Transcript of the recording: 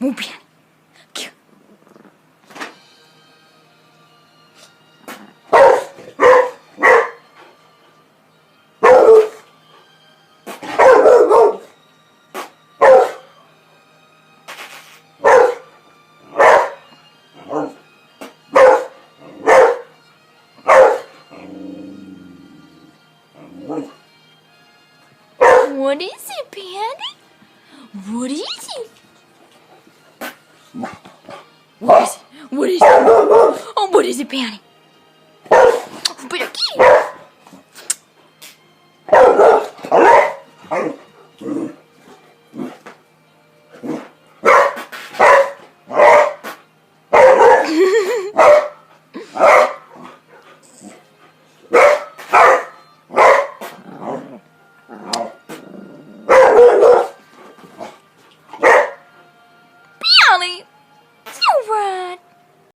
Muy bien. What is it, Pandy? What is it? What is it? What is it? Oh, what is it, Pandy?